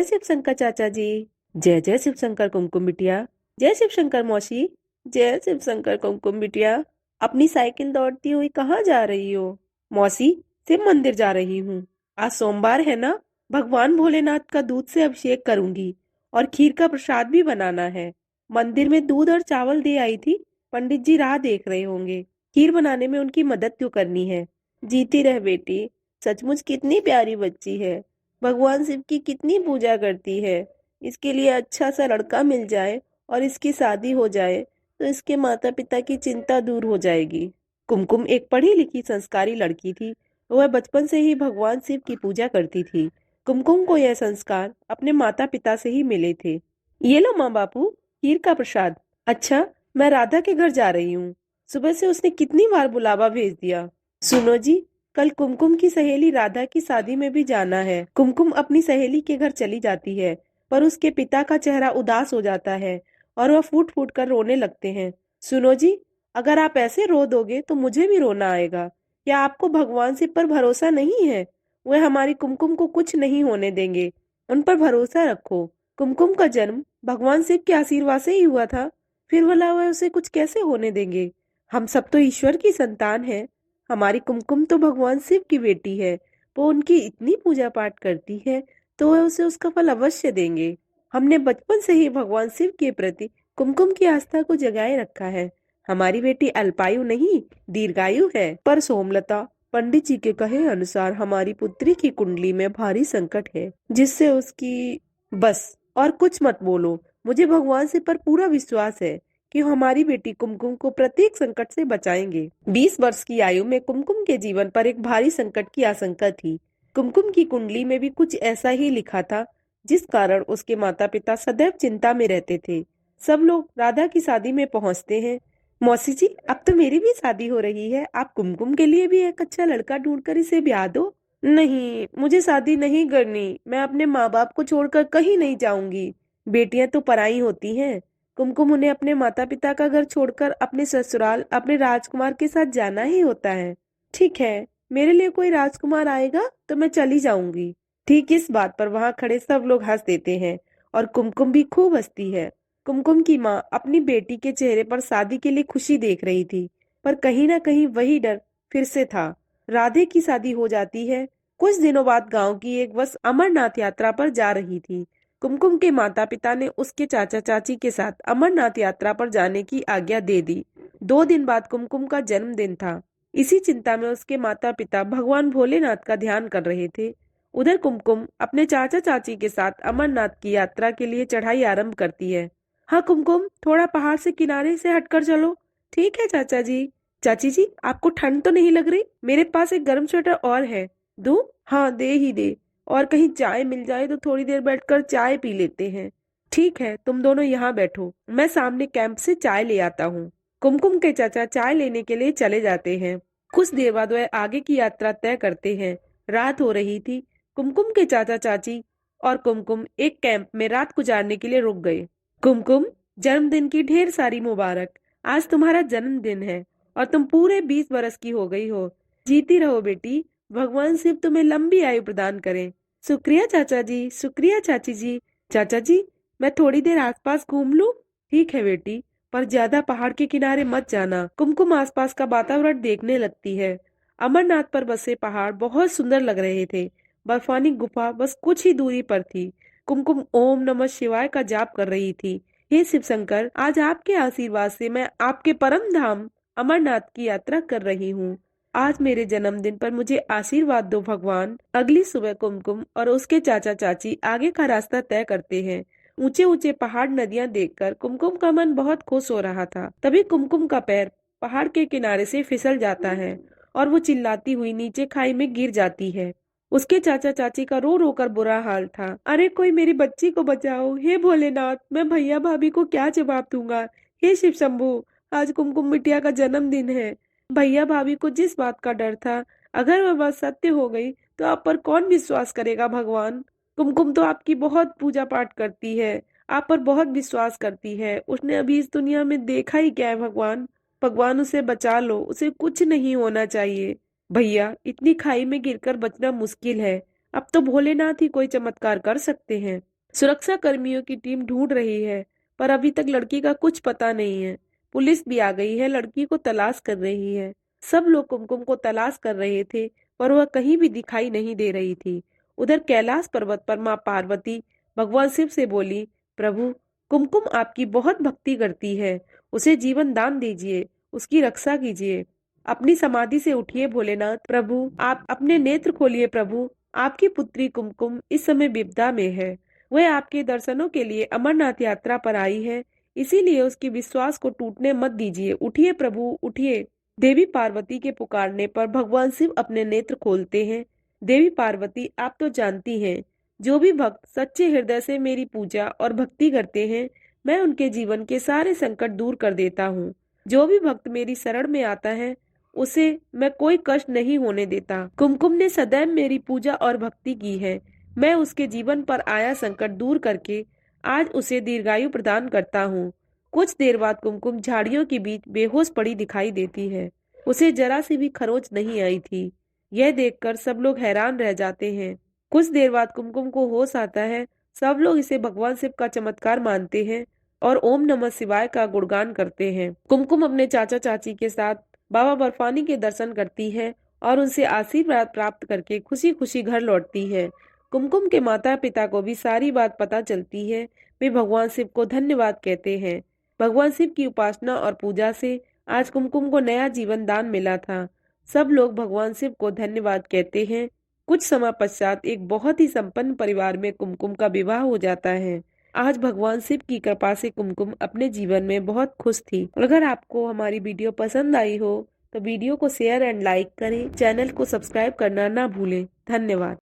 जय शिव शंकर चाचा जी। जय जय शिव शंकर कुमकुम बिटिया। जय शिव शंकर मौसी। जय शिव शंकर कुमकुम बिटिया। अपनी साइकिल दौड़ती हुई कहाँ जा रही हो? मौसी, शिव मंदिर जा रही हूँ। आज सोमवार है ना, भगवान भोलेनाथ का दूध से अभिषेक करूंगी और खीर का प्रसाद भी बनाना है। मंदिर में दूध और चावल दे आई थी। पंडित जी राह देख रहे होंगे। खीर बनाने में उनकी मदद क्यों करनी है? जीती रह बेटी। सचमुच कितनी प्यारी बच्ची है। भगवान शिव की कितनी पूजा करती है। इसके लिए अच्छा सा लड़का मिल जाए और इसकी शादी हो जाए तो इसके माता पिता की चिंता दूर हो जाएगी। कुमकुम एक पढ़ी लिखी संस्कारी लड़की थी। वह बचपन से ही भगवान शिव की पूजा करती थी। कुमकुम को यह संस्कार अपने माता पिता से ही मिले थे। ये लो माँ बापू, खीर का प्रसाद। अच्छा, मैं राधा के घर जा रही हूँ। सुबह से उसने कितनी बार बुलावा भेज दिया। सुनो जी, कल कुमकुम की सहेली राधा की शादी में भी जाना है। कुमकुम अपनी सहेली के घर चली जाती है, पर उसके पिता का चेहरा उदास हो जाता है और वह फूट फूट कर रोने लगते हैं। सुनो जी, अगर आप ऐसे रो दोगे तो मुझे भी रोना आएगा। क्या आपको भगवान शिव पर भरोसा नहीं है? वह हमारी कुमकुम को कुछ नहीं होने देंगे। उन पर भरोसा रखो। कुमकुम का जन्म भगवान शिव के आशीर्वाद से ही हुआ था। फिर भला वह उसे कुछ कैसे होने देंगे? हम सब तो ईश्वर की संतान हैं। हमारी कुमकुम तो भगवान शिव की बेटी है। वो उनकी इतनी पूजा पाठ करती है तो वह उसे उसका फल अवश्य देंगे। हमने बचपन से ही भगवान शिव के प्रति कुमकुम की आस्था को जगाए रखा है। हमारी बेटी अल्पायु नहीं, दीर्घायु है। पर सोमलता, पंडित जी के कहे अनुसार हमारी पुत्री की कुंडली में भारी संकट है, जिससे उसकी बस और कुछ मत बोलो। मुझे भगवान से पर पूरा विश्वास है कि हमारी बेटी कुमकुम को प्रत्येक संकट से बचाएंगे। 20 वर्ष की आयु में कुमकुम के जीवन पर एक भारी संकट की आशंका थी। कुमकुम की कुंडली में भी कुछ ऐसा ही लिखा था, जिस कारण उसके माता पिता सदैव चिंता में रहते थे। सब लोग राधा की शादी में पहुंचते हैं। मौसी जी, अब तो मेरी भी शादी हो रही है। आप कुमकुम के लिए भी एक अच्छा लड़का ढूंढकर इसे ब्याह दो। नहीं, मुझे शादी नहीं करनी। मैं अपने माँ बाप को छोड़कर कहीं नहीं जाऊंगी। बेटियां तो पराई होती हैं। कुमकुम उन्हें अपने माता पिता का घर छोड़कर अपने ससुराल अपने राजकुमार के साथ जाना ही होता है। ठीक है, मेरे लिए कोई राजकुमार आएगा तो मैं चली जाऊंगी। ठीक इस बात पर वहां खड़े सब लोग हंस देते हैं और कुमकुम भी खूब हंसती है। कुमकुम की माँ अपनी बेटी के चेहरे पर शादी के लिए खुशी देख रही थी, पर कहीं ना कहीं वही डर फिर से था। राधे की शादी हो जाती है। कुछ दिनों बाद गांव की एक बस अमरनाथ यात्रा पर जा रही थी। कुमकुम के माता पिता ने उसके चाचा चाची के साथ अमरनाथ यात्रा पर जाने की आज्ञा दे दी। 2 दिन बाद कुमकुम का जन्मदिन था। इसी चिंता में उसके माता पिता भगवान भोलेनाथ का ध्यान कर रहे थे। उधर कुमकुम अपने चाचा चाची के साथ अमरनाथ की यात्रा के लिए चढ़ाई आरंभ करती है। हाँ कुमकुम, थोड़ा पहाड़ से किनारे से हटकर चलो। ठीक है चाचा जी। चाची जी, आपको ठंड तो नहीं लग रही? मेरे पास एक गर्म स्वेटर और है। दूं? हाँ, दे ही दे। और कहीं चाय मिल जाए तो थोड़ी देर बैठकर चाय पी लेते हैं। ठीक है, तुम दोनों यहाँ बैठो, मैं सामने कैंप से चाय ले आता हूँ। कुमकुम के चाचा चाय लेने के लिए चले जाते हैं। कुछ देर बाद वह आगे की यात्रा तय करते हैं। रात हो रही थी। कुमकुम के चाचा चाची और कुमकुम एक कैंप में रात गुजारने के लिए रुक गए। कुमकुम, जन्मदिन की ढेर सारी मुबारक। आज तुम्हारा जन्मदिन है और तुम पूरे 20 बरस की हो गई हो। जीती रहो बेटी। भगवान शिव तुम्हें लंबी आयु प्रदान करें। शुक्रिया चाचा जी, शुक्रिया चाची जी। चाचा जी, मैं थोड़ी देर आसपास घूम लूं? ठीक है बेटी, पर ज्यादा पहाड़ के किनारे मत जाना। कुमकुम आसपास का वातावरण देखने लगती है। अमरनाथ पर बसे पहाड़ बहुत सुंदर लग रहे थे। बर्फानी गुफा बस कुछ ही दूरी पर थी। कुमकुम ओम नमः शिवाय का जाप कर रही थी। हे शिव शंकर, आज आपके आशीर्वाद से मैं आपके परम धाम अमरनाथ की यात्रा कर रही हूँ। आज मेरे जन्मदिन पर मुझे आशीर्वाद दो भगवान। अगली सुबह कुमकुम और उसके चाचा चाची आगे का रास्ता तय करते हैं। ऊंचे ऊंचे पहाड़ नदियां देखकर कुमकुम का मन बहुत खुश हो रहा था। तभी कुमकुम का पैर पहाड़ के किनारे से फिसल जाता है और वो चिल्लाती हुई नीचे खाई में गिर जाती है। उसके चाचा चाची का रो रो कर बुरा हाल था। अरे कोई मेरी बच्ची को बचाओ। हे भोलेनाथ, मैं भैया भाभी को क्या जवाब दूंगा? हे शिव शंभू, आज कुमकुम बिटिया का जन्मदिन है। भैया भाभी को जिस बात का डर था, अगर वह बात सत्य हो गई तो आप पर कौन विश्वास करेगा भगवान? कुमकुम तो आपकी बहुत पूजा पाठ करती है, आप पर बहुत विश्वास करती है। उसने अभी इस दुनिया में देखा ही क्या है भगवान? भगवान उसे बचा लो, उसे कुछ नहीं होना चाहिए। भैया, इतनी खाई में गिरकर बचना मुश्किल है। अब तो भोलेनाथ ही कोई चमत्कार कर सकते हैं। सुरक्षा कर्मियों की टीम ढूंढ रही है, पर अभी तक लड़की का कुछ पता नहीं है। पुलिस भी आ गई है, लड़की को तलाश कर रही है। सब लोग कुमकुम को तलाश कर रहे थे, पर वह कहीं भी दिखाई नहीं दे रही थी। उधर कैलाश पर्वत पर माँ पार्वती भगवान शिव से बोली, प्रभु, कुमकुम आपकी बहुत भक्ति करती है, उसे जीवन दान दीजिए, उसकी रक्षा कीजिए। अपनी समाधि से उठिए भोलेनाथ। प्रभु, आप अपने नेत्र खोलिए। प्रभु, आपकी पुत्री कुमकुम इस समय विपदा में है। वह आपके दर्शनों के लिए अमरनाथ यात्रा पर आई है, इसीलिए उसके विश्वास को टूटने मत दीजिए। उठिए प्रभु, उठिए। देवी पार्वती के पुकारने पर भगवान शिव अपने नेत्र खोलते हैं। देवी पार्वती, आप तो जानती हैं, जो भी भक्त सच्चे हृदय से मेरी पूजा और भक्ति करते हैं, मैं उनके जीवन के सारे संकट दूर कर देता हूँ। जो भी भक्त मेरी शरण में आता है, उसे मैं कोई कष्ट नहीं होने देता। कुमकुम ने सदैव मेरी पूजा और भक्ति की है। मैं उसके जीवन पर आया संकट दूर करके आज उसे दीर्घायु प्रदान करता हूँ। कुछ देर बाद कुमकुम झाड़ियों के बीच बेहोश पड़ी दिखाई देती है। उसे जरा सी भी खरोच नहीं आई थी। यह देखकर सब लोग हैरान रह जाते हैं। कुछ देर बाद कुमकुम को होश आता है। सब लोग इसे भगवान शिव का चमत्कार मानते हैं और ओम नमः शिवाय का गुणगान करते हैं। कुमकुम अपने चाचा चाची के साथ बाबा बर्फानी के दर्शन करती है और उनसे आशीर्वाद प्राप्त करके खुशी खुशी घर लौटती है। कुमकुम के माता पिता को भी सारी बात पता चलती है। वे भगवान शिव को धन्यवाद कहते हैं। भगवान शिव की उपासना और पूजा से आज कुमकुम को नया जीवन दान मिला था। सब लोग भगवान शिव को धन्यवाद कहते हैं। कुछ समय पश्चात एक बहुत ही संपन्न परिवार में कुमकुम का विवाह हो जाता है। आज भगवान शिव की कृपा से कुमकुम अपने जीवन में बहुत खुश थी। अगर आपको हमारी वीडियो पसंद आई हो तो वीडियो को शेयर एंड लाइक करें। चैनल को सब्सक्राइब करना ना भूलें। धन्यवाद।